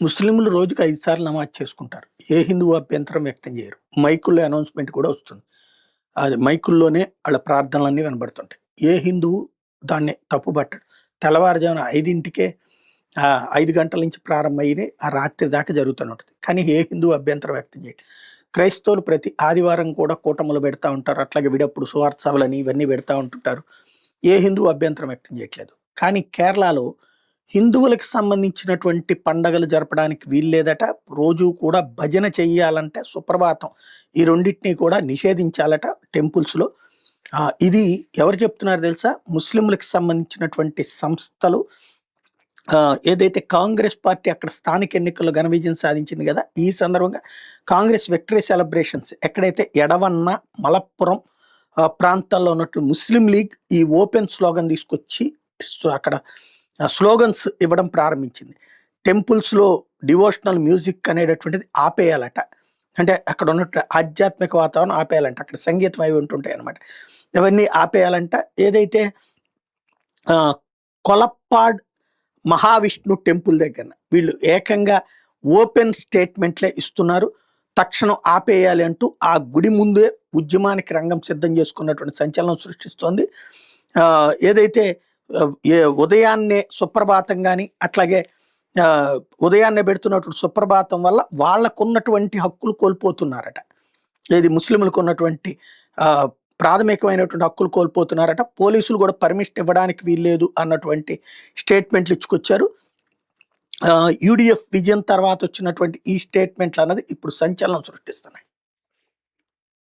ముస్లింలు రోజుకి 5 సార్లు నమాజ్ చేసుకుంటారు. ఏ హిందువు అభ్యంతరం వ్యక్తం చేయరు. మైకుల్లో అనౌన్స్‌మెంట్ కూడా వస్తుంది. అది మైకుల్లోనే ఆళ్ళ ప్రార్థనలన్నీ వినబడుతుంటాయి. ఏ హిందువు దాన్ని తప్పుపట్టడు. తెల్లవారుజామున 5కే 5 గంటల నుంచి ప్రారంభమయ్యి ఆ రాత్రి దాకా జరుగుతూనే ఉంటది. కానీ ఏ హిందువు అభ్యంతరం వ్యక్తం చేయడు. క్రైస్తవులు ప్రతి ఆదివారం కూడా కూటములు పెడతా ఉంటారు. అట్లాగే విడప్పుడు సువార్త సభలని ఇవన్నీ పెడతా ఉంటుంటారు. ఏ హిందువు అభ్యంతరం వ్యక్తం చేయట్లేదు. కానీ కేరళలో హిందువులకు సంబంధించినటువంటి పండగలు జరపడానికి వీల్లేదట. రోజు కూడా భజన చెయ్యాలంటే సుప్రభాతం ఈ రెండిటిని కూడా నిషేధించాలట టెంపుల్స్‌లో. ఇది ఎవరు చెప్తున్నారు తెలుసా? ముస్లింలకు సంబంధించినటువంటి సంస్థలు. ఏదైతే కాంగ్రెస్ పార్టీ అక్కడ స్థానిక ఎన్నికల్లో ఘన విజయం సాధించింది కదా! ఈ సందర్భంగా కాంగ్రెస్ విక్టరీ సెలబ్రేషన్స్ ఎక్కడైతే ఎడవన్న, మలప్పురం ప్రాంతాల్లో ఉన్నటువంటి ముస్లిం లీగ్ ఈ ఓపెన్ స్లోగన్ తీసుకొచ్చి అక్కడ స్లోగన్స్ ఇవ్వడం ప్రారంభించింది. టెంపుల్స్‌లో డివోషనల్ మ్యూజిక్ అనేటటువంటిది ఆపేయాలట. అంటే అక్కడ ఉన్నట్టు ఆధ్యాత్మిక వాతావరణం ఆపేయాలంట. అక్కడ సంగీతం అవి ఉంటుంటాయి అన్నమాట. ఇవన్నీ ఆపేయాలంట. ఏదైతే కొలప్పాడ్ మహావిష్ణు టెంపుల్ దగ్గర వీళ్ళు ఏకంగా ఓపెన్ స్టేట్మెంట్లే ఇస్తున్నారు. తక్షణం ఆపేయాలి అంటూ ఆ గుడి ముందే ఉద్యమానికి రంగం సిద్ధం చేసుకున్నటువంటి సంచలనం సృష్టిస్తోంది. ఏదైతే ఉదయాన్నే సుప్రభాతం కానీ అట్లాగే ఉదయాన్నే పెడుతున్నటువంటి సుప్రభాతం వల్ల వాళ్ళకున్నటువంటి హక్కులు కోల్పోతున్నారట. ఏది ముస్లింలకు ఉన్నటువంటి ప్రాథమికమైనటువంటి హక్కులు కోల్పోతున్నారట. పోలీసులు కూడా పర్మిషన్ ఇవ్వడానికి వీల్లేదు అన్నటువంటి స్టేట్మెంట్లు ఇచ్చుకొచ్చారు. యూడీఎఫ్ విజయం తర్వాత వచ్చినటువంటి ఈ స్టేట్మెంట్లు అన్నది ఇప్పుడు సంచలనం సృష్టిస్తున్నాయి.